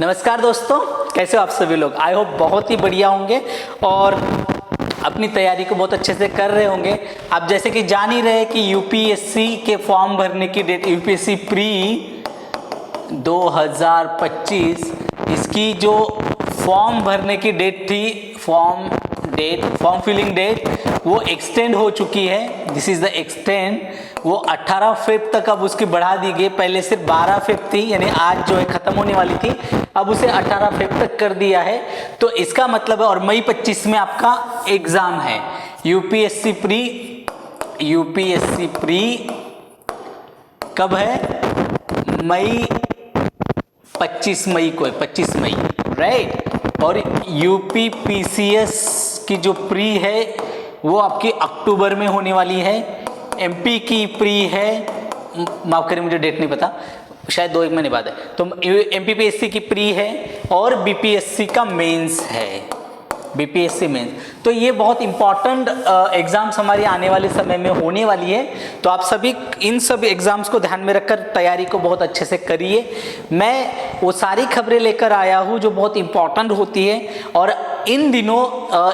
नमस्कार दोस्तों, कैसे हो आप सभी लोग। आई होप बहुत ही बढ़िया होंगे और अपनी तैयारी को बहुत अच्छे से कर रहे होंगे। आप जैसे कि जान ही रहे कि यूपीएससी के फॉर्म भरने की डेट, यूपीएससी प्री 2025, इसकी जो फॉर्म भरने की डेट थी, फॉर्म फिलिंग डेट, वो एक्सटेंड हो चुकी है। This is the extend. वो 18 फेब तक अब उसकी बढ़ा दी गई। पहले सिर्फ 12 फेब थी, यानी आज जो है खत्म होने वाली थी, अब उसे 18 फेब तक कर दिया है। तो इसका मतलब है, और मई 25 में आपका एग्जाम है यूपीएससी प्री कब है? 25 मई को है, 25 मई, राइट। और यूपी पीसीएस की जो प्री है वो आपकी अक्टूबर में होने वाली है। एमपी की प्री है, माफ करें मुझे डेट नहीं पता, शायद 2-1 महीने बाद है। तो एमपीपीएससी की प्री है और बीपीएससी का मेंस है, बीपीएससी मेंस। तो ये बहुत इंपॉर्टेंट एग्जाम्स हमारी आने वाले समय में होने वाली है। तो आप सभी इन सब एग्जाम्स को ध्यान में रखकर तैयारी को बहुत अच्छे से करिए। मैं वो सारी खबरें लेकर आया हूँ जो बहुत इंपॉर्टेंट होती है। और इन दिनों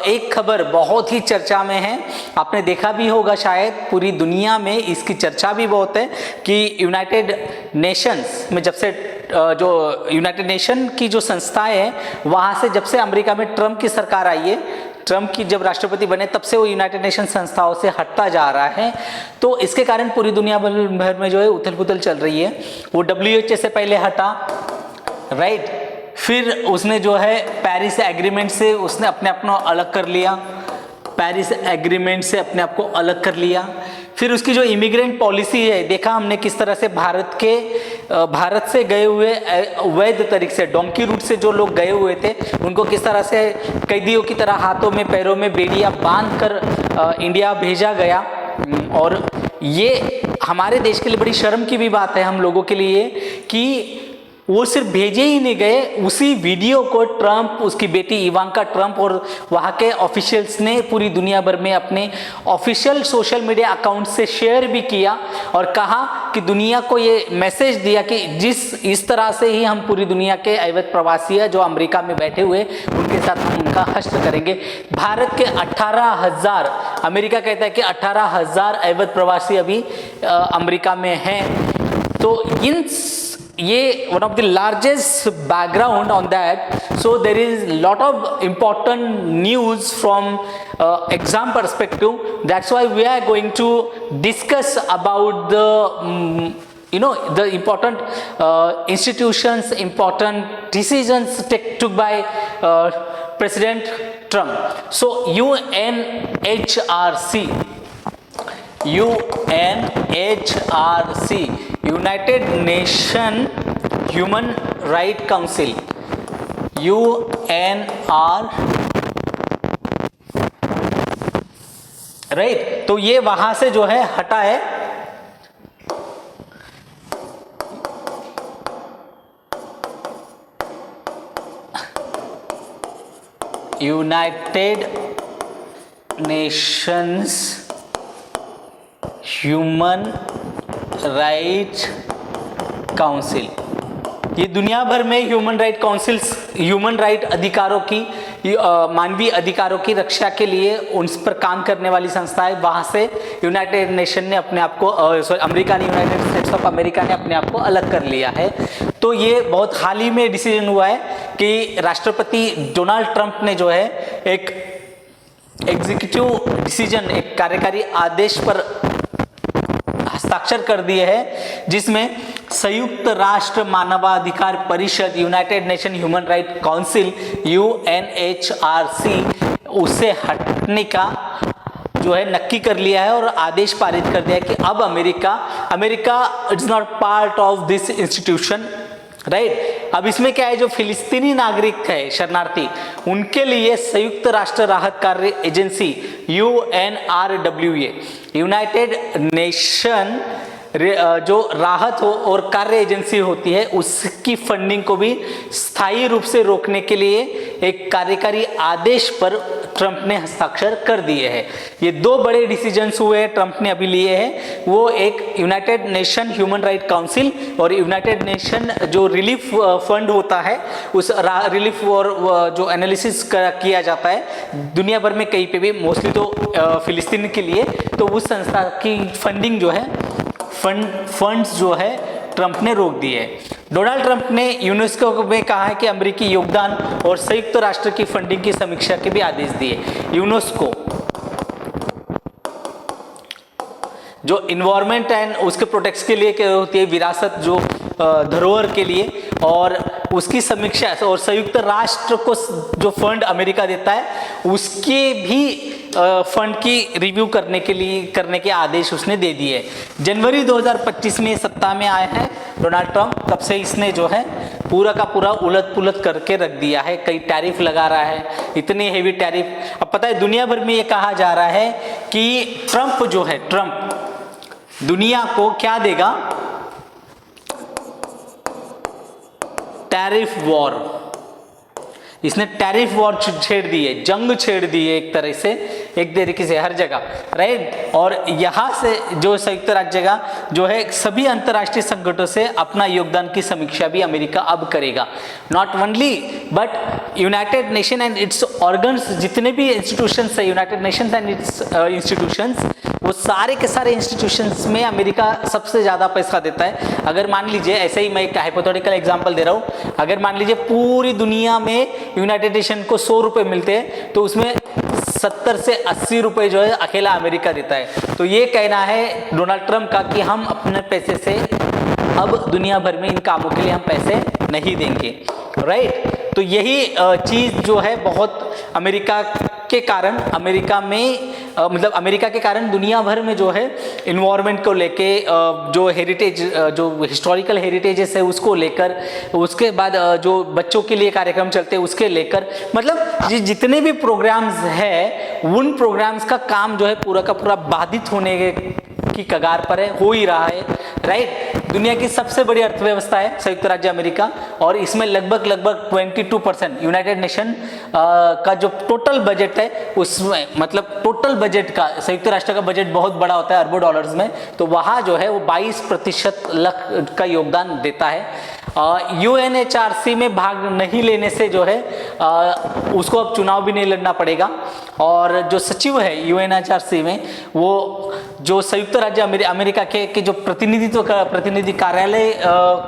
एक खबर बहुत ही चर्चा में है, आपने देखा भी होगा शायद, पूरी दुनिया में इसकी चर्चा भी बहुत है कि यूनाइटेड नेशंस में जब से जो यूनाइटेड नेशन की जो संस्थाएं हैं, वहाँ से जब से अमेरिका में ट्रम्प की सरकार आई है, ट्रम्प की जब राष्ट्रपति बने, तब से वो यूनाइटेड नेशन संस्थाओं से हटता जा रहा है। तो इसके कारण पूरी दुनिया भर में जो है उथल पुथल चल रही है। वो डब्ल्यूएचओ से पहले हटा, राइट। फिर उसने जो है पेरिस एग्रीमेंट से उसने अपने आप को अलग कर लिया, पेरिस एग्रीमेंट से अपने आप को अलग कर लिया। फिर उसकी जो इमिग्रेंट पॉलिसी है, देखा हमने किस तरह से भारत से गए हुए अवैध तरीके से, डोंकी रूट से जो लोग गए हुए थे, उनको किस तरह से कैदियों की तरह हाथों में पैरों में बेड़ियां बांध कर इंडिया भेजा गया। और ये हमारे देश के लिए बड़ी शर्म की भी बात है, हम लोगों के लिए, कि वो सिर्फ भेजे ही नहीं गए, उसी वीडियो को ट्रम्प, उसकी बेटी इवांका ट्रम्प और वहाँ के ऑफिशियल्स ने पूरी दुनिया भर में अपने ऑफिशियल सोशल मीडिया अकाउंट से शेयर भी किया और कहा कि दुनिया को ये मैसेज दिया कि इस तरह से ही हम पूरी दुनिया के अवैध प्रवासी है जो अमेरिका में बैठे हुए, उनके साथ हम उनका हश्र करेंगे। भारत के 18,000, अमेरिका कहता है कि 18,000 अवैध प्रवासी अभी अमेरिका में हैं। तो ये one of the largest background on that. So there is lot of important news from exam perspective. That's why we are going to discuss about the the important institutions, important decisions took by President Trump. So UNHRC, United nation human right council, UNR, right. तो ये वहां से जो है हटा है। United Nations human right council, ये दुनिया भर में human right councils, human right अधिकारों की, मानवीय अधिकारों की रक्षा के लिए उन पर काम करने वाली संस्था है। वहाँ से यूनाइटेड नेशन ने अपने आप को, अमेरिका ने, यूनाइटेड स्टेट्स ऑफ अमेरिका ने अपने आप को अलग कर लिया है। तो ये बहुत हाल ही में डिसीजन हुआ है कि राष्ट्रपति डोनाल्ड ट्रंप ने जो है एक एग्जीक्यूटिव डिसीजन, एक कार्यकारी आदेश पर हस्ताक्षर कर दिए हैं, जिसमें संयुक्त राष्ट्र मानवाधिकार परिषद, United nation human right council, UNHRC, उससे हटने का जो है नक्की कर लिया है और आदेश पारित कर दिया है कि अब America is not part of this institution, right. अब इसमें क्या है, जो फिलिस्तीनी नागरिक है, शरणार्थी, उनके लिए संयुक्त राष्ट्र राहत कार्य एजेंसी UNRWA, यूनाइटेड नेशन जो राहत हो और कार्य एजेंसी होती है, उसकी फंडिंग को भी स्थायी रूप से रोकने के लिए एक कार्यकारी आदेश पर ट्रंप ने हस्ताक्षर कर दिए हैं। ये दो बड़े डिसीजंस हुए हैं ट्रंप ने अभी लिए हैं, वो एक United nation human right council और यूनाइटेड नेशन जो रिलीफ फंड होता है, उस रिलीफ और जो एनालिसिस किया जाता है दुनिया भर में कहीं पे भी, मोस्टली तो फिलिस्तीन के लिए, तो उस संस्था की फंडिंग जो है फंड्स जो है ट्रंप ने रोक दिए है। डोनाल्ड ट्रंप ने यूनेस्को में कहा है कि अमेरिकी योगदान और संयुक्त राष्ट्र की फंडिंग की समीक्षा के भी आदेश दिए। यूनेस्को जो इन्वायरमेंट एंड उसके प्रोटेक्शन के लिए क्या होती है, विरासत जो धरोहर के लिए, और उसकी समीक्षा और संयुक्त राष्ट्र को जो फंड अमेरिका देता है उसके भी फंड की रिव्यू करने के आदेश उसने दे दिए। जनवरी 2025 में सत्ता में आए हैं डोनाल्ड ट्रंप, तब से इसने जो है पूरा का पूरा उलट पुलट करके रख दिया है। कई टैरिफ लगा रहा है, इतनी हेवी टैरिफ। अब पता है दुनिया भर में ये कहा जा रहा है कि ट्रंप जो है, ट्रंप दुनिया को क्या देगा, टैरिफ वॉर। इसने टैरिफ वॉर छेड़ दी है, जंग छेड़ दी है एक तरह से, एक तरीके से हर जगह, राइट। और यहाँ से जो संयुक्त राज्य का जो है सभी अंतर्राष्ट्रीय संगठनों से अपना योगदान की समीक्षा भी अमेरिका अब करेगा। Not only but United nation and it's organs, जितने भी इंस्टीट्यूशंस है United Nations and it's institutions, वो सारे के सारे इंस्टीट्यूशंस में अमेरिका सबसे ज़्यादा पैसा देता है। अगर मान लीजिए, ऐसे ही मैं एक हाइपोथेटिकल एग्जांपल दे रहा हूँ, अगर मान लीजिए पूरी दुनिया में यूनाइटेड नेशन को 100 रुपये मिलते हैं तो उसमें 70 से 80 रुपये जो है अकेला अमेरिका देता है। तो ये कहना है डोनाल्ड ट्रंप का कि हम अपने पैसे से अब दुनिया भर में इन कामों के लिए हम पैसे नहीं देंगे, राइट। तो यही चीज़ जो है बहुत अमेरिका के कारण, अमेरिका में मतलब अमेरिका के कारण दुनिया भर में जो है इन्वायरमेंट को लेके, जो हेरिटेज, जो हिस्टोरिकल हेरिटेजेस है उसको लेकर, उसके बाद जो बच्चों के लिए कार्यक्रम चलते हैं उसके लेकर, मतलब जितने भी प्रोग्राम्स है उन प्रोग्राम्स का काम जो है पूरा का पूरा बाधित होने की कगार पर है, हो ही रहा है, राइट। दुनिया की सबसे बड़ी अर्थव्यवस्था है संयुक्त राज्य अमेरिका, और इसमें लगभग 22% यूनाइटेड नेशन का जो टोटल बजट है उसमें, मतलब टोटल बजट का, संयुक्त राष्ट्र का बजट बहुत बड़ा होता है अरबों डॉलर्स में, तो वहाँ जो है वो 22% का योगदान देता है। UNHRC में भाग नहीं लेने से जो है उसको अब चुनाव भी नहीं लड़ना पड़ेगा, और जो सचिव है UNHRC में, वो जो संयुक्त राज्य अमेरिका के जो प्रतिनिधि कार्यालय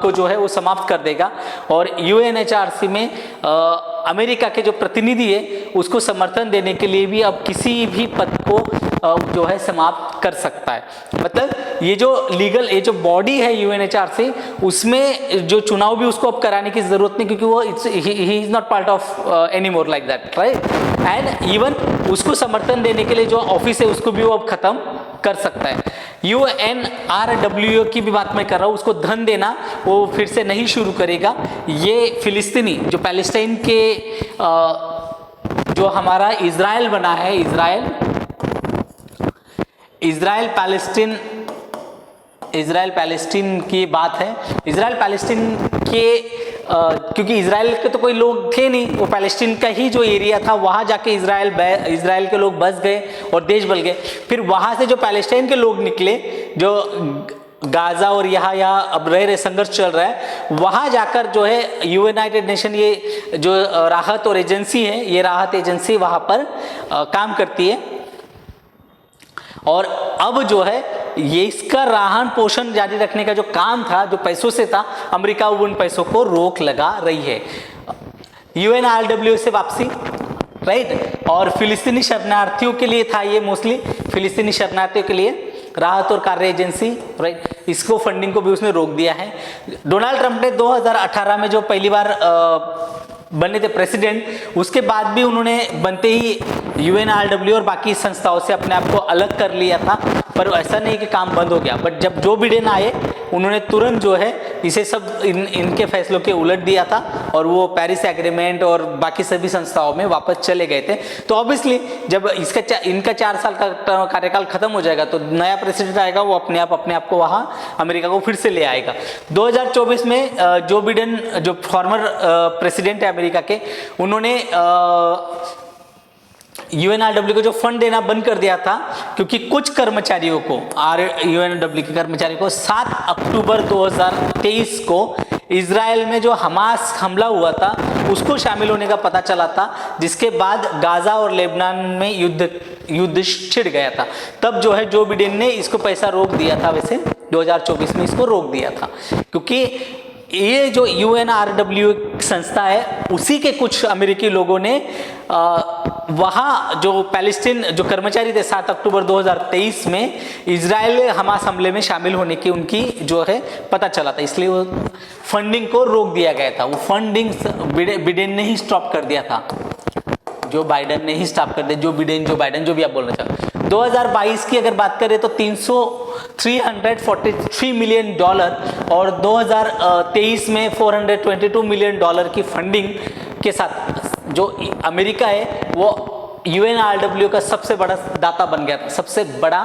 को जो है वो समाप्त कर देगा, और UNHRC में अमेरिका के जो प्रतिनिधि है उसको समर्थन देने के लिए भी अब किसी भी पद को जो है समाप्त कर सकता है। मतलब ये जो लीगल, ये जो बॉडी है UNHRC, उसमें जो चुनाव भी उसको अब कराने की जरूरत नहीं, क्योंकि वो he is not part of any more like that, right. And even उसको समर्थन देने के लिए जो ऑफिस है उसको भी वो अब खत्म कर सकता है। UNRWA की भी बात मैं कर रहा हूँ, उसको धन देना वो फिर से नहीं शुरू करेगा। ये फिलिस्तीनी जो पैलेस्टाइन के जो हमारा इजराइल बना है, इजराइल पैलेस्टीन की बात है। इजराइल पैलेस्टीन के क्योंकि इजराइल के तो कोई लोग थे नहीं, वो पैलेस्टीन का ही जो एरिया था वहाँ जाके इजराइल के लोग बस गए और देश बन गए। फिर वहाँ से जो पैलेस्टाइन के लोग निकले, जो गाजा और यहाँ अब रह संघर्ष चल रहा है, वहाँ जाकर जो है यूनाइटेड नेशन, ये जो राहत और एजेंसी है, ये राहत एजेंसी वहाँ पर काम करती है, और अब जो है ये इसका राहन पोषण जारी रखने का जो काम था, जो पैसों से था, अमेरिका उन पैसों को रोक लगा रही है। UNRWA से वापसी, राइट। और फिलिस्तीनी शरणार्थियों के लिए था ये, मोस्टली फिलिस्तीनी शरणार्थियों के लिए राहत और कार्य एजेंसी, राइट। इसको फंडिंग को भी उसने रोक दिया है। डोनाल्ड ट्रंप ने 2018 में जो पहली बार बने थे प्रेसिडेंट, उसके बाद भी उन्होंने बनते ही UNRWA और बाकी संस्थाओं से अपने आप को अलग कर लिया था, पर ऐसा नहीं कि काम बंद हो गया। बट जब जो बिडेन आए, उन्होंने तुरंत जो है इसे सब इनके फैसलों के उलट दिया था, और वो पेरिस एग्रीमेंट और बाकी सभी संस्थाओं में वापस चले गए थे। तो ऑब्वियसली जब इनका 4 साल का कार्यकाल खत्म हो जाएगा, तो नया प्रेसिडेंट आएगा, वो अपने आप को वहाँ अमेरिका को फिर से ले आएगा। 2024 में जो बिडेन, जो फॉर्मर प्रेसिडेंट है अमेरिका के, उन्होंने यूएनआरडब्ल्यू को जो फंड देना बंद कर दिया था, क्योंकि कुछ कर्मचारियों को यूएनआरडब्ल्यू के कर्मचारियों को 7 अक्टूबर 2023 को इजराइल में जो हमास हमला हुआ था उसको शामिल होने का पता चला था, जिसके बाद गाजा और लेबनान में युद्ध छिड़ गया था। तब जो है जो बिडेन ने इसको पैसा रोक दिया था, वैसे 2024 में इसको रोक दिया था, क्योंकि ये जो यूएनआरडब्ल्यू संस्था है उसी के कुछ अमेरिकी लोगों ने वहाँ जो पैलेस्टीन जो कर्मचारी थे 7 अक्टूबर 2023 में इजराइल हमास हमले में शामिल होने की उनकी जो है पता चला था, इसलिए वो फंडिंग को रोक दिया गया था। वो फंडिंग बिडेन ने ही स्टॉप कर दिया था, जो बाइडेन ने ही स्टॉप कर दिया, जो बाइडेन जो भी आप बोलना चाहते हैं। 2022 की अगर बात करें तो 343 मिलियन डॉलर और 2023 में 422 मिलियन डॉलर की फंडिंग के साथ जो अमेरिका है वो यूएनआरडब्ल्यू का सबसे बड़ा दाता बन गया था, सबसे बड़ा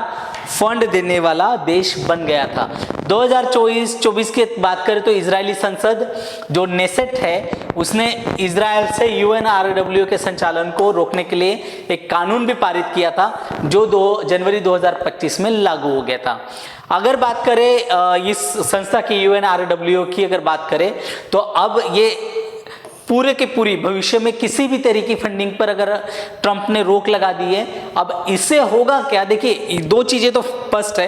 फंड देने वाला देश बन गया था। 2024 की बात करें तो इजरायली संसद जो नेसेट है उसने इजराइल से यूएनआरडब्ल्यू के संचालन को रोकने के लिए एक कानून भी पारित किया था, जो 2 जनवरी 2025 में लागू हो गया था। अगर बात करें इस संस्था की यूएनआरडब्ल्यू की अगर बात करें तो अब ये पूरे के पूरी भविष्य में किसी भी तरह की फंडिंग पर अगर ट्रंप ने रोक लगा दी है, अब इससे होगा क्या? देखिए 2 चीजें तो फर्स्ट है,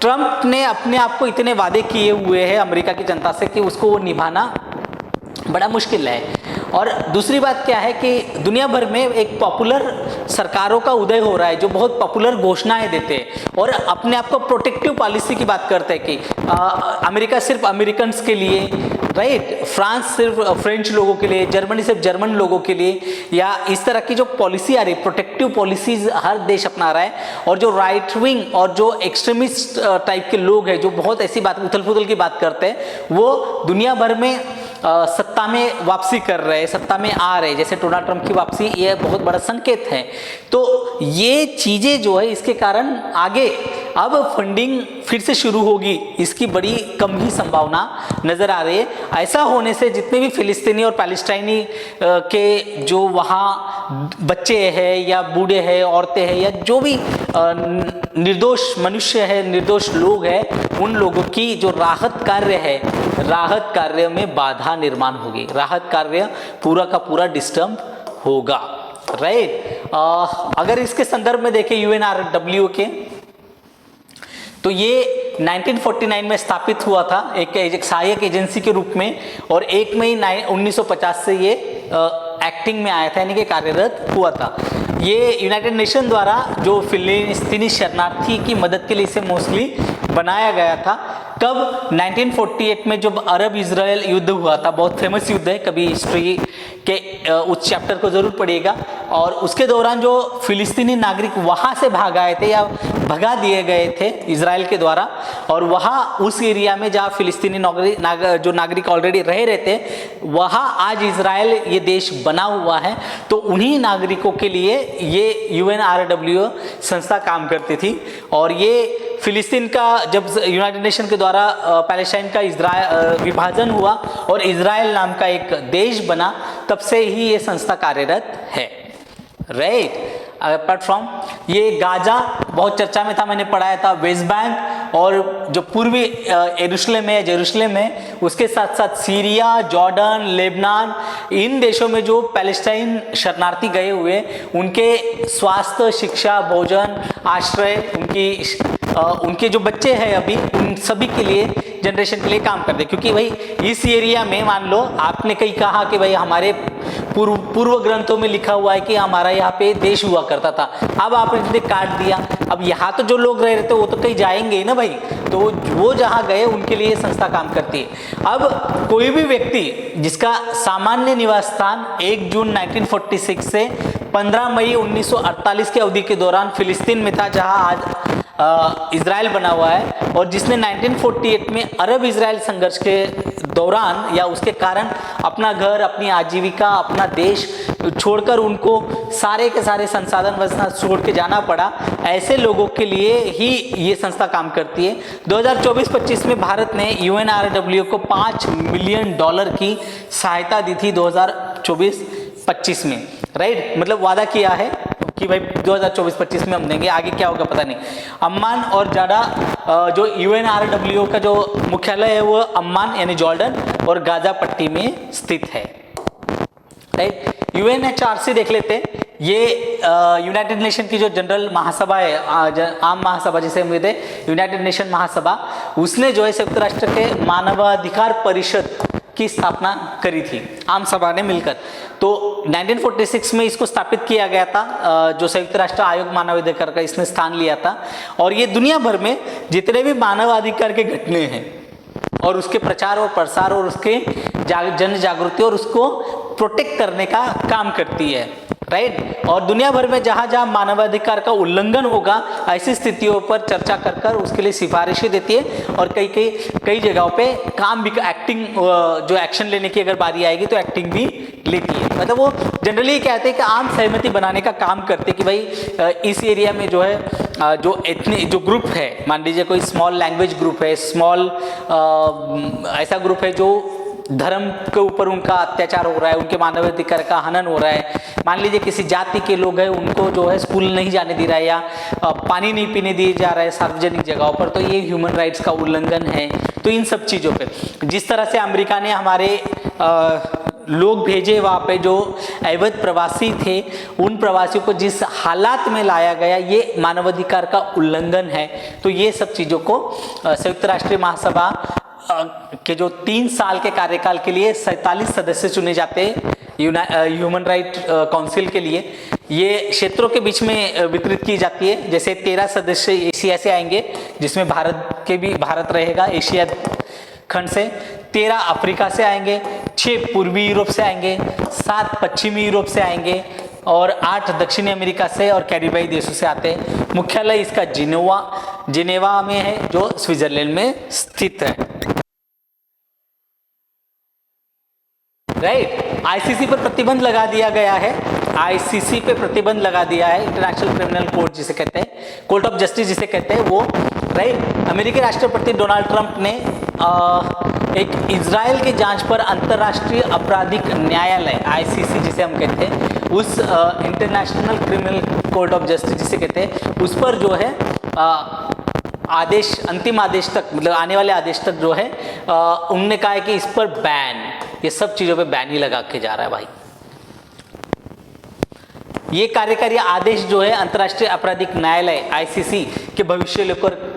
ट्रंप ने अपने आप को इतने वादे किए हुए हैं अमेरिका की जनता से कि उसको वो निभाना बड़ा मुश्किल है। और दूसरी बात क्या है कि दुनिया भर में एक पॉपुलर सरकारों का उदय हो रहा है जो बहुत पॉपुलर घोषणाएं देते हैं और अपने आप को प्रोटेक्टिव पॉलिसी की बात करते हैं कि अमेरिका सिर्फ अमेरिकन के लिए, राइट, फ्रांस सिर्फ फ्रेंच लोगों के लिए, जर्मनी सिर्फ जर्मन लोगों के लिए, या इस तरह की जो पॉलिसी आ रही है, प्रोटेक्टिव पॉलिसीज हर देश अपना रहा है। और जो राइट विंग और जो एक्सट्रीमिस्ट टाइप के लोग हैं जो बहुत ऐसी बात उथल पुथल की बात करते हैं, वो दुनिया भर में सत्ता में वापसी कर रहे हैं, सत्ता में आ रहे हैं, जैसे डोनाल्ड ट्रंप की वापसी, ये बहुत बड़ा संकेत है। तो ये चीजें जो है इसके कारण आगे अब फंडिंग फिर से शुरू होगी, इसकी बड़ी कम ही संभावना नजर आ रही है। ऐसा होने से जितने भी फिलिस्तीनी और पैलेस्टाइनी के जो वहाँ बच्चे हैं या बूढ़े हैं, औरतें हैं या जो भी निर्दोष मनुष्य है, निर्दोष लोग हैं, उन लोगों की जो राहत कार्य है, राहत कार्य में बाधा निर्माण होगी, राहत कार्य पूरा का पूरा डिस्टर्ब होगा, राइट। अगर इसके संदर्भ में देखें यूएनआरडब्ल्यू के, तो ये 1949 में स्थापित हुआ था एक सहायक एजेंसी के रूप में, और 1 मई 1950 से ये एक्टिंग में आया था, यानी कि कार्यरत हुआ था। ये यूनाइटेड नेशन द्वारा जो फिलिस्तीनी शरणार्थी की मदद के लिए इसे मोस्टली बनाया गया था। कब? 1948 में जब अरब इजराइल युद्ध हुआ था, बहुत फेमस युद्ध है, कभी हिस्ट्री के उस चैप्टर को जरूर पढ़िएगा। और उसके दौरान जो फिलिस्तीनी नागरिक वहाँ से भाग आए थे या भगा दिए गए थे इजराइल के द्वारा, और वहाँ उस एरिया में जहाँ फिलिस्तीनी जो नागरिक ऑलरेडी रह रहे थे, वहाँ आज इजराइल ये देश बना हुआ है। तो उन्हीं नागरिकों के लिए ये यूएनआरडब्ल्यू संस्था काम करती थी। और ये फिलिस्तीन का जब यूनाइटेड नेशन के द्वारा पैलेस्टाइन का विभाजन हुआ और इजराइल नाम का एक देश बना, तब से ही ये संस्था कार्यरत है, राइट। अपार्ट फ्रॉम ये गाजा बहुत चर्चा में था, मैंने पढ़ाया था, वेस्ट बैंक और जो पूर्वी जेरूशलेम है, उसके साथ साथ सीरिया, जॉर्डन, लेबनान, इन देशों में जो पैलेस्टाइन शरणार्थी गए हुए, उनके स्वास्थ्य, शिक्षा, भोजन, आश्रय, उनके जो बच्चे हैं अभी, उन सभी के लिए, जनरेशन के लिए काम करते हैं। क्योंकि भाई इस एरिया में मान लो आपने कहीं कहा कि भाई हमारे पूर्व ग्रंथों में लिखा हुआ है कि हमारा यहाँ पे देश हुआ करता था, अब आपने काट दिया, अब यहाँ तो जो लोग रह रहे थे वो तो कहीं जाएंगे ही ना भाई, तो वो जहाँ गए उनके लिए संस्था काम करती है। अब कोई भी व्यक्ति जिसका सामान्य निवास स्थान 1 जून 1946 से 15 मई 1948 के अवधि के दौरान फिलिस्तीन में था, जहाँ आज इजराइल बना हुआ है, और जिसने 1948 में अरब इजराइल संघर्ष के दौरान या उसके कारण अपना घर, अपनी आजीविका, अपना देश छोड़कर उनको सारे के सारे संसाधन व्यवस्था छोड़ के जाना पड़ा, ऐसे लोगों के लिए ही ये संस्था काम करती है। 2024-25 में भारत ने यूएनआरडब्ल्यू को $5 मिलियन की सहायता दी थी 2024-25 में, राइट। मतलब वादा किया है कि भाई 2024-25 में हम देंगे, आगे क्या होगा पता नहीं। अम्मान और जाडा जो UNRWA का जो मुख्यालय है वो अम्मान यानी जॉर्डन और गाजा पट्टी में स्थित है। राइट, UNHRC देख लेते हैं। ये यूनाइटेड नेशन की जो जनरल महासभा है, आम महासभा जिसे हम कहते हैं यूनाइटेड नेशन महासभा, उसने जो है संयुक्त राष्ट्र के मानवाधिकार परिषद की स्थापना करी थी आम सभा ने मिलकर। तो 1946 में इसको स्थापित किया गया था, जो संयुक्त राष्ट्र आयोग मानवाधिकार का इसने स्थान लिया था। और ये दुनिया भर में जितने भी मानवाधिकार के घटने हैं और उसके प्रचार और प्रसार और उसके जन जागृति और उसको प्रोटेक्ट करने का काम करती है। राइट, और दुनिया भर में जहां जहां मानवाधिकार का उल्लंघन होगा ऐसी स्थितियों पर चर्चा कर कर उसके लिए सिफारिशें देती है और कई जगहों पे काम भी, एक्टिंग जो एक्शन लेने की अगर बारी आएगी तो एक्टिंग भी लेती है। मतलब वो जनरली कहते हैं कि आम सहमति बनाने का काम करते हैं कि भाई इस एरिया में जो है जो ग्रुप है, मान लीजिए कोई स्मॉल लैंग्वेज ग्रुप है, स्मॉल ऐसा ग्रुप है जो धर्म के ऊपर उनका अत्याचार हो रहा है, उनके मानवाधिकार का हनन हो रहा है। मान लीजिए किसी जाति के लोग हैं, उनको जो है स्कूल नहीं जाने दे रहा है या पानी नहीं पीने दिए जा रहा है सार्वजनिक जगहों पर, तो ये ह्यूमन राइट्स का उल्लंघन है। तो इन सब चीज़ों पे जिस तरह से अमेरिका ने हमारे लोग भेजे वहाँ पे जो अवैध प्रवासी थे, उन प्रवासियों को जिस हालात में लाया गया, ये मानवाधिकार का उल्लंघन है। तो ये सब चीज़ों को संयुक्त राष्ट्र महासभा के जो 3 साल के कार्यकाल के लिए 47 सदस्य चुने जाते हैं ह्यूमन राइट काउंसिल के लिए, ये क्षेत्रों के बीच में वितरित की जाती है। जैसे 13 सदस्य एशिया से आएंगे, जिसमें भारत रहेगा एशिया खंड से, 13 अफ्रीका से आएंगे, 6 पूर्वी यूरोप से आएंगे, 7 पश्चिमी यूरोप से आएंगे और 8 दक्षिणी अमेरिका से और कैरिबियाई देशों से आते हैं। मुख्यालय इसका जिनेवा में है, जो स्विट्जरलैंड में स्थित है। राइट, आईसीसी पर प्रतिबंध लगा दिया गया है। आईसीसी पे प्रतिबंध लगा दिया है, इंटरनेशनल क्रिमिनल कोर्ट जिसे कहते हैं, कोर्ट ऑफ जस्टिस जिसे कहते हैं वो। राइट, अमेरिकी राष्ट्रपति डोनाल्ड ट्रंप ने एक इजराइल की जांच पर अंतर्राष्ट्रीय आपराधिक न्यायालय आईसीसी जिसे हम कहते हैं, उस international criminal court of justice जिसे कहते हैं, उस पर जो है आदेश, अंतिम आदेश तक, मतलब आने वाले आदेश तक जो है उन्होंने कहा है कि इस पर बैन, ये सब चीज़ों पे बैन ही लगा के जा रहा है भाई। ये कार्यकारी आदेश जो है अंतर्राष्ट्रीय आपराधिक न्यायालय आईसीसी के भविष्य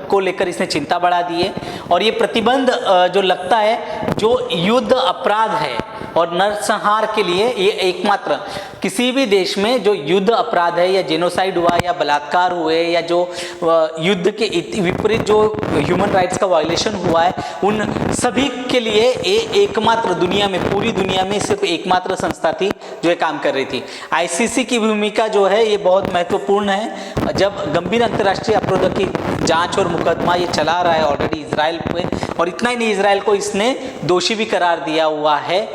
को लेकर इसने चिंता बढ़ा दी है। और ये प्रतिबंध जो लगता है, जो युद्ध अपराध है और नरसंहार के लिए, ये एकमात्र किसी भी देश में जो युद्ध अपराध है या जेनोसाइड हुआ या बलात्कार हुए या जो युद्ध के विपरीत जो ह्यूमन राइट्स का वायलेशन हुआ है, उन सभी के लिए ये एकमात्र दुनिया में, पूरी दुनिया में सिर्फ एकमात्र संस्था थी जो ये काम कर रही थी। आईसीसी की भूमिका जो है ये बहुत महत्वपूर्ण है। जब गंभीर अंतर्राष्ट्रीय अपराधों की जांच और मुकदमा ये चला रहा है ऑलरेडी इजराइल पे, और इतना ही नहीं, इजराइल को इसने दोषी भी करार दिया हुआ है।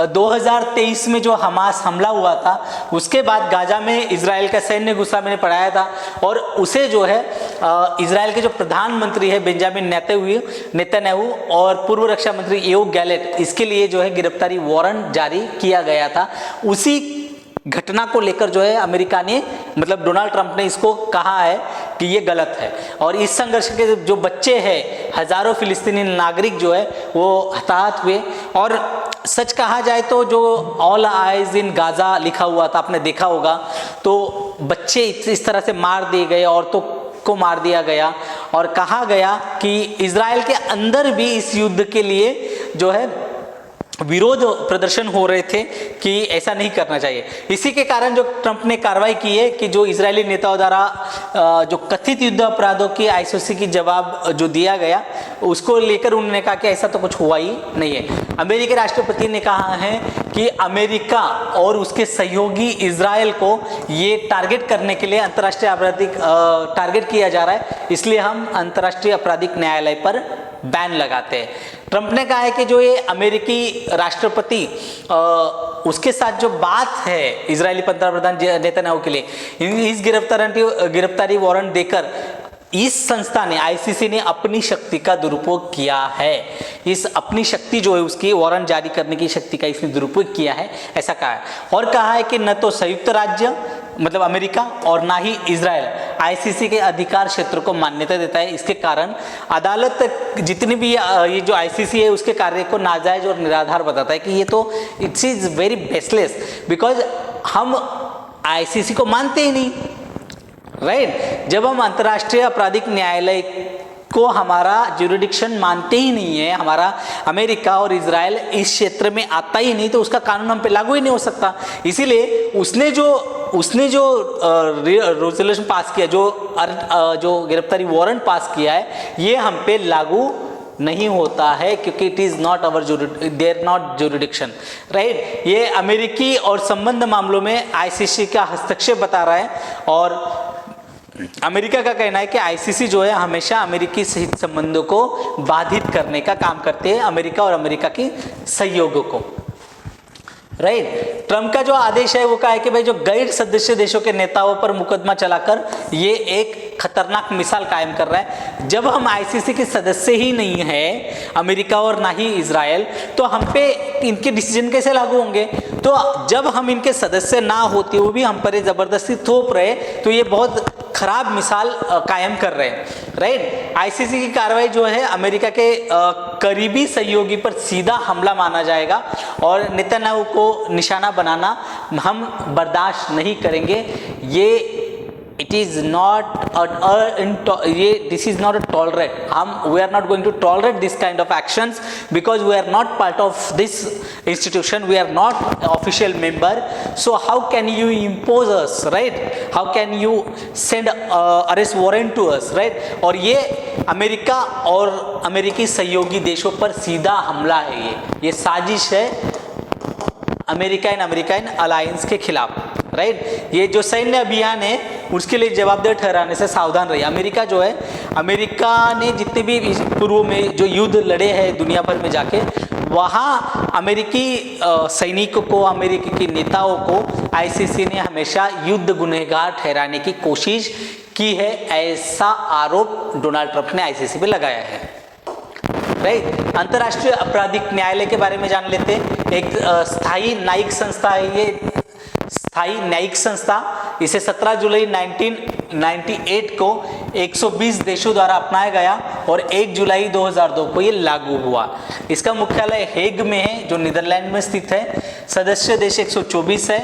2023 में जो हमास हमला हुआ था, उसके बाद गाजा में इजराइल का सैन्य घुसा, मैंने पढ़ाया था, और उसे जो है इजराइल के जो प्रधानमंत्री है बेंजामिन नेतन्याहू और पूर्व रक्षा मंत्री योव गैलेंट, इसके लिए जो है गिरफ्तारी वारंट जारी किया गया था। उसी घटना को लेकर जो है अमेरिका ने, मतलब डोनाल्ड ट्रंप ने इसको कहा है कि ये गलत है। और इस संघर्ष के जो बच्चे हैं, हजारों फिलिस्तीनी नागरिक जो है वो हताहत हुए। और सच कहा जाए तो जो ऑल आइज इन गाजा लिखा हुआ था, आपने देखा होगा, तो बच्चे इस तरह से मार दिए गए, औरतों को मार दिया गया, और कहा गया कि इजराइल के अंदर भी इस युद्ध के लिए जो है विरोध प्रदर्शन हो रहे थे कि ऐसा नहीं करना चाहिए। इसी के कारण जो ट्रंप ने कार्रवाई की है कि जो इजरायली नेताओं द्वारा जो कथित युद्ध अपराधों की आईसीसी की जवाब जो दिया गया, उसको लेकर उन्होंने कहा कि ऐसा तो कुछ हुआ ही नहीं है। अमेरिकी राष्ट्रपति ने कहा है कि अमेरिका और उसके सहयोगी इजराइल को ये टारगेट करने के लिए अंतर्राष्ट्रीय आपराधिक टारगेट किया जा रहा है, इसलिए हम अंतर्राष्ट्रीय आपराधिक न्यायालय पर बैन लगाते हैं। ट्रंप ने कहा है कि जो ये अमेरिकी राष्ट्रपति उसके साथ जो बात है इजरायली पंतप्रधान नेतन्याहू के लिए, इस गिरफ्तारी वारंट देकर इस संस्था ने, आईसीसी ने अपनी शक्ति का दुरुपयोग किया है। इस अपनी शक्ति जो है उसकी वारंट जारी करने की शक्ति का इसने दुरुपयोग किया है, ऐसा कहा है। और कहा है कि न तो संयुक्त राज्य, मतलब अमेरिका और ना ही इजराइल आईसीसी के अधिकार क्षेत्र को मान्यता देता है। इसके कारण अदालत जितनी भी ये जो आईसीसी है उसके कार्य को नाजायज और निराधार बताता है कि ये तो it's is very baseless, because हम आईसीसी को मानते ही नहीं, राइट। जब हम अंतर्राष्ट्रीय आपराधिक न्यायालय को हमारा ज्यूरिडिक्शन मानते ही नहीं है, हमारा अमेरिका और इजराइल इस क्षेत्र में आता ही नहीं, तो उसका कानून हम पे लागू ही नहीं हो सकता। इसीलिए उसने जो रेजोल्यूशन पास किया, जो गिरफ्तारी वारंट पास किया है, ये हम पे लागू नहीं होता है, क्योंकि it is not our there not jurisdiction, right. ये अमेरिकी और संबंध मामलों में आईसीसी का हस्तक्षेप बता रहा है, और अमेरिका का कहना है कि आईसीसी जो है हमेशा अमेरिकी हित संबंधों को बाधित करने का काम करते हैं, अमेरिका और अमेरिका की सहयोगों को, राइट। ट्रम्प का जो आदेश है वो कहा है कि भाई जो गैर सदस्य देशों के नेताओं पर मुकदमा चलाकर ये एक खतरनाक मिसाल कायम कर रहा है। जब हम आईसीसी के सदस्य ही नहीं है, अमेरिका और ना ही इजराइल, तो हम पे इनके डिसीजन कैसे लागू होंगे? तो जब हम इनके सदस्य ना होते हुए भी हम पर जबरदस्ती थोप रहे, तो ये बहुत खराब मिसाल कायम कर रहे हैं, राइट। आईसीसी की कार्रवाई जो है अमेरिका के करीबी सहयोगी पर सीधा हमला माना जाएगा, और नेतन्याहू को निशाना बनाना हम बर्दाश्त नहीं करेंगे। ये it is not this is not a tolerate, we are not going to tolerate this kind of actions, because we are not part of this institution, we are not official member, so how can you impose us, right, how can you send arrest warrant to us, right. और ये America और अमेरिकी सहयोगी देशों पर सीधा हमला है, ये साजिश है अमेरिकन अलायंस के खिलाफ, राइट। ये जो सैन्य अभियान है उसके लिए जवाबदेह ठहराने से सावधान रहिए। अमेरिका जो है, अमेरिका ने जितने भी पूर्व में जो युद्ध लड़े हैं दुनिया भर में जाके, वहाँ अमेरिकी सैनिकों को, अमेरिकी के नेताओं को आईसीसी ने हमेशा युद्ध गुनहगार ठहराने की कोशिश की है, ऐसा आरोप डोनाल्ड ट्रंप ने आईसीसी पे लगाया है, राइट। अंतर्राष्ट्रीय आपराधिक न्यायालय के बारे में जान लेते हैं। एक स्थायी न्यायिक संस्था है ये, स्थायी न्यायिक संस्था। इसे 17 जुलाई 1998 को 120 देशों द्वारा अपनाया गया और 1 जुलाई 2002 को ये लागू हुआ। इसका मुख्यालय हेग में है, जो नीदरलैंड में स्थित है। सदस्य देश 124 है।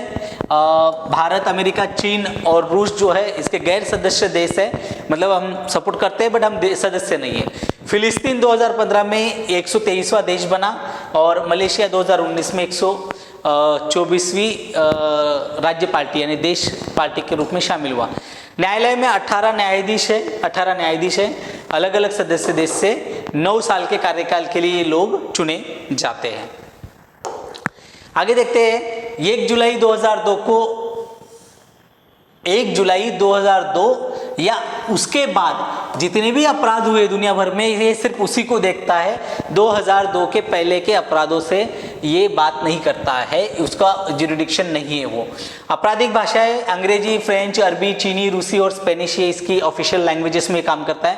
भारत, अमेरिका, चीन और रूस जो है इसके गैर सदस्य देश है, मतलब हम सपोर्ट करते हैं बट हम सदस्य नहीं है। फिलिस्तीन 2015 में 123वां देश बना, और मलेशिया 2019 में 124वीं राज्य पार्टी यानी देश पार्टी के रूप में शामिल हुआ। न्यायालय में 18 न्यायाधीश है। अलग अलग सदस्य देश से 9 साल के कार्यकाल के लिए ये लोग चुने जाते हैं। आगे देखते हैं। 1 जुलाई 2002 या उसके बाद जितने भी अपराध हुए दुनिया भर में, ये सिर्फ उसी को देखता है। 2002 के पहले के अपराधों से ये बात नहीं करता है, उसका ज्यूरिडिक्शन नहीं है। वो आपराधिक भाषाएं अंग्रेजी, फ्रेंच, अरबी, चीनी, रूसी और स्पेनिश, ये इसकी ऑफिशियल लैंग्वेजेस में काम करता है।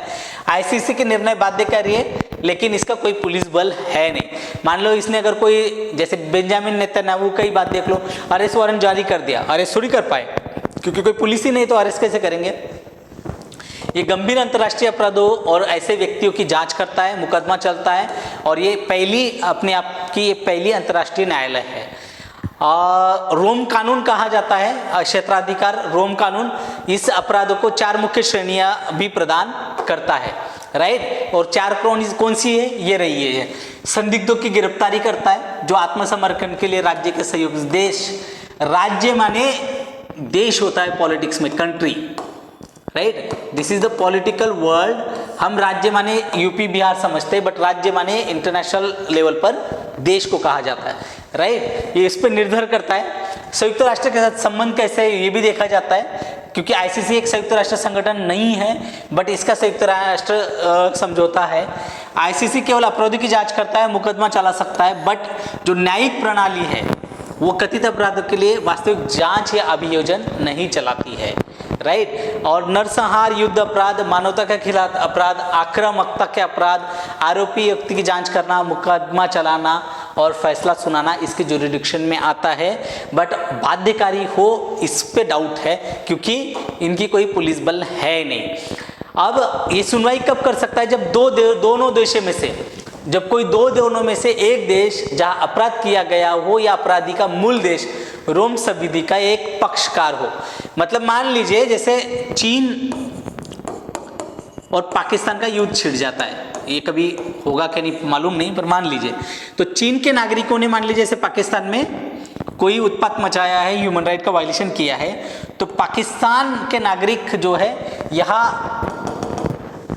आईसीसी के निर्णय बाध्यकारी है, लेकिन इसका कोई पुलिस बल है नहीं। मान लो इसने अगर कोई, जैसे बेंजामिन नेतन्याहू का ही बात देख लो, अरेस्ट वारंट जारी कर दिया, अरेस्ट थोड़ी कर पाए, क्योंकि कोई पुलिस ही नहीं, तो अरेस्ट कैसे करेंगे? ये गंभीर अंतर्राष्ट्रीय अपराधों और ऐसे व्यक्तियों की जांच करता है, मुकदमा चलता है, और ये अपने आप की पहली अंतर्राष्ट्रीय न्यायालय है। रोम कानून कहा जाता है, क्षेत्राधिकार रोम कानून इस अपराधों को 4 मुख्य श्रेणियां भी प्रदान करता है, राइट। और 4 कौन सी है? ये रही है। संदिग्धों की गिरफ्तारी करता है, जो आत्मसमर्पण के लिए राज्य के सहयोग, देश, राज्य माने देश होता है पॉलिटिक्स में, country, right. This is the political world. हम राज्य माने यूपी बिहार समझते हैं, बट राज्य माने इंटरनेशनल लेवल पर देश को कहा जाता है, राइट। ये इस पर निर्भर करता है। संयुक्त राष्ट्र के साथ संबंध कैसे है ये भी देखा जाता है, क्योंकि आईसीसी एक संयुक्त राष्ट्र संगठन नहीं है, बट इसका संयुक्त राष्ट्र समझौता है। आईसीसी केवल अपराधों की जांच करता है, मुकदमा चला सकता है, बट जो न्यायिक प्रणाली है वो कथित अपराधों के लिए वास्तविक जांच या अभियोजन नहीं चलाती है, राइट। और नरसंहार, युद्ध अपराध, मानवता के खिलाफ अपराध, आक्रामकता के अपराध, आरोपी व्यक्ति की जांच करना, मुकदमा चलाना और फैसला सुनाना इसके जुरिडिक्शन में आता है, बट बाध्यकारी हो इस पे डाउट है क्योंकि इनकी कोई पुलिस बल है नहीं। अब ये सुनवाई कब कर सकता है? जब दोनों देशों में से, जब कोई दो दोनों में से एक देश जहां अपराध किया गया हो या अपराधी का मूल देश रोम संविधि का एक पक्षकार हो। मतलब मान लीजिए जैसे चीन और पाकिस्तान का युद्ध छिड़ जाता है, ये कभी होगा कि नहीं मालूम नहीं, पर मान लीजिए तो चीन के नागरिकों ने मान लीजिए जैसे पाकिस्तान में कोई उत्पात मचाया है, ह्यूमन राइट का वायलेशन किया है, तो पाकिस्तान के नागरिक जो है यहाँ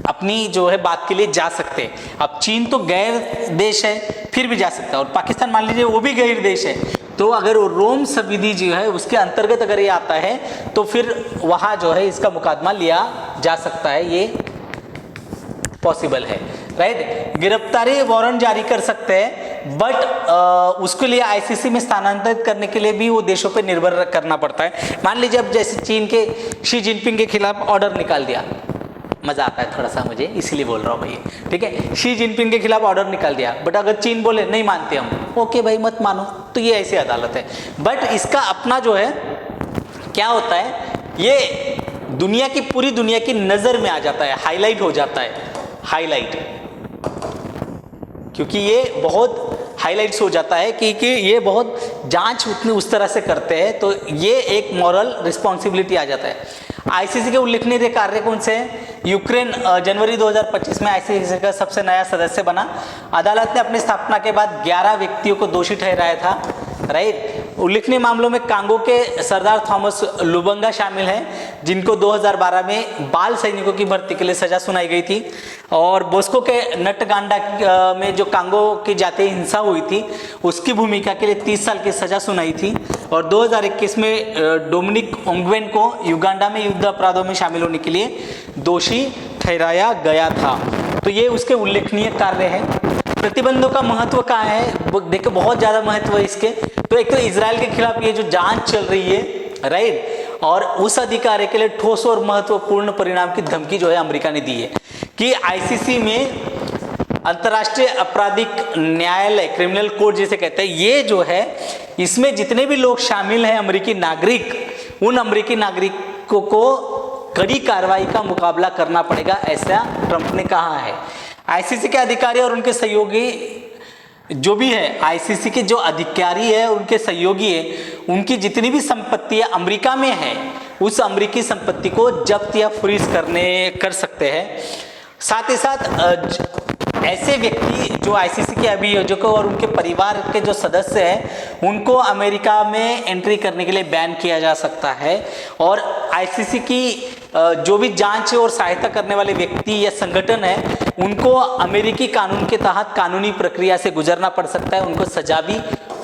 अपनी जो है बात के लिए जा सकते हैं। अब चीन तो गैर देश है फिर भी जा सकता है, और पाकिस्तान मान लीजिए वो भी गैर देश है, तो अगर वो रोम संविधि जो है उसके अंतर्गत अगर ये आता है तो फिर वहाँ जो है इसका मुकदमा लिया जा सकता है, ये पॉसिबल है, राइट। गिरफ्तारी वारंट जारी कर सकते हैं, बट उसके लिए आईसीसी में स्थानांतरित करने के लिए भी वो देशों पे निर्भर करना पड़ता है। मान लीजिए अब जैसे चीन के शी जिनपिंग के खिलाफ ऑर्डर निकाल दिया, मजा आता है थोड़ा सा मुझे इसीलिए बोल रहा हूँ भाई, ठीक है, शी जिनपिंग के खिलाफ ऑर्डर निकाल दिया, बट अगर चीन बोले नहीं मानते हम, ओके भाई मत मानो, तो ये ऐसी अदालत है। बट इसका अपना जो है क्या होता है, ये दुनिया की पूरी दुनिया की नजर में आ जाता है, हाईलाइट हो जाता है, हाईलाइट, क्योंकि ये बहुत हाईलाइट्स हो जाता है कि ये बहुत जांच उतनी उस तरह से करते हैं, तो ये एक मॉरल रिस्पॉन्सिबिलिटी आ जाता है। आईसीसी के उल्लेखनीय कार्य कौन से हैं? यूक्रेन जनवरी 2025 में आईसीसी का सबसे नया सदस्य बना। अदालत ने अपनी स्थापना के बाद 11 व्यक्तियों को दोषी ठहराया था, राइट। उल्लेखनीय मामलों में कांगो के सरदार थॉमस लुबंगा शामिल हैं, जिनको 2012 में बाल सैनिकों की भर्ती के लिए सजा सुनाई गई थी, और बोस्को के नटगांडा में जो कांगो की जातीय हिंसा हुई थी उसकी भूमिका के लिए 30 साल की सजा सुनाई थी, और 2021 में डोमिनिक ओंगवेन को युगांडा में युद्ध अपराधों में शामिल होने के लिए दोषी ठहराया गया था। तो ये उसके उल्लेखनीय कार्य हैं। प्रतिबंधों का महत्व कहाँ है? देखो बहुत ज़्यादा महत्व है इसके। तो एक तो इजराइल के खिलाफ ये जो जांच चल रही है, राइट, और उस अधिकारी के लिए ठोस और महत्वपूर्ण परिणाम की धमकी जो है अमेरिका ने दी है कि आईसीसी में अंतर्राष्ट्रीय आपराधिक न्यायालय, क्रिमिनल कोर्ट जिसे कहते हैं, ये जो है इसमें जितने भी लोग शामिल हैं अमेरिकी नागरिक, उन अमेरिकी नागरिकों को कड़ी कार्रवाई का मुकाबला करना पड़ेगा, ऐसा ट्रंप ने कहा है। आईसीसी के अधिकारी और उनके सहयोगी जो भी है, आईसीसी के जो अधिकारी है उनके सहयोगी है, उनकी जितनी भी संपत्तियां अमेरिका में है उस अमेरिकी संपत्ति को जब्त या फ्रीज कर सकते हैं। साथ ही साथ ऐसे व्यक्ति जो आईसीसी के अभियोजकों और उनके परिवार के जो सदस्य हैं उनको अमेरिका में एंट्री करने के लिए बैन किया जा सकता है, और आईसीसी की जो भी जांच और सहायता करने वाले व्यक्ति या संगठन है उनको अमेरिकी कानून के तहत कानूनी प्रक्रिया से गुजरना पड़ सकता है, उनको सजा भी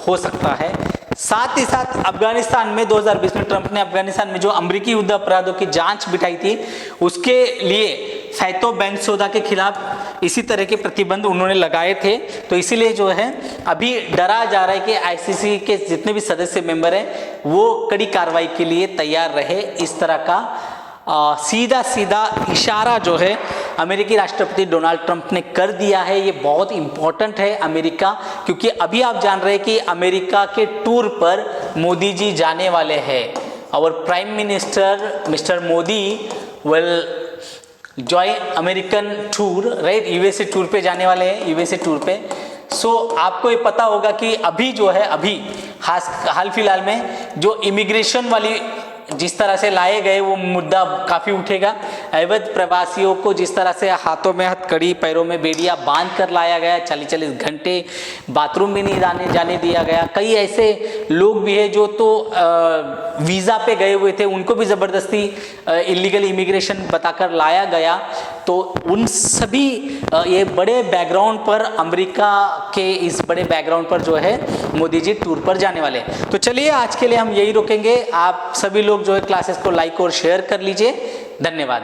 हो सकता है। साथ ही साथ अफगानिस्तान में 2020 में ट्रंप ने अफगानिस्तान में जो अमेरिकी युद्ध अपराधों की जांच बिठाई थी उसके लिए फैतो बेंसोदा के खिलाफ इसी तरह के प्रतिबंध उन्होंने लगाए थे। तो इसीलिए जो है अभी डरा जा रहा है कि आईसीसी के जितने भी सदस्य मेंबर हैं वो कड़ी कार्रवाई के लिए तैयार रहे। इस तरह का सीधा सीधा इशारा जो है अमेरिकी राष्ट्रपति डोनाल्ड ट्रंप ने कर दिया है। ये बहुत इंपॉर्टेंट है अमेरिका, क्योंकि अभी आप जान रहे हैं कि अमेरिका के टूर पर मोदी जी जाने वाले हैं। और prime minister mister Modi will join American tour, right, USA tour पे जाने वाले हैं, यूएसए टूर पे। सो आपको ये पता होगा कि अभी जो है अभी हाल फिलहाल में जो इमिग्रेशन वाली जिस तरह से लाए गए वो मुद्दा काफ़ी उठेगा। अवैध प्रवासियों को जिस तरह से हाथों में हथकड़ी, पैरों में बेड़ियां बांध कर लाया गया, 40-40 घंटे बाथरूम भी नहीं जाने दिया गया। कई ऐसे लोग भी हैं जो तो वीज़ा पे गए हुए थे, उनको भी ज़बरदस्ती इलीगल इमिग्रेशन बताकर लाया गया। तो उन सभी ये बड़े बैकग्राउंड पर, अमेरिका के इस बड़े बैकग्राउंड पर जो है मोदी जी टूर पर जाने वाले हैं। तो चलिए आज के लिए हम यही रोकेंगे। आप सभी लोग जो है क्लासेस को लाइक और शेयर कर लीजिए। धन्यवाद।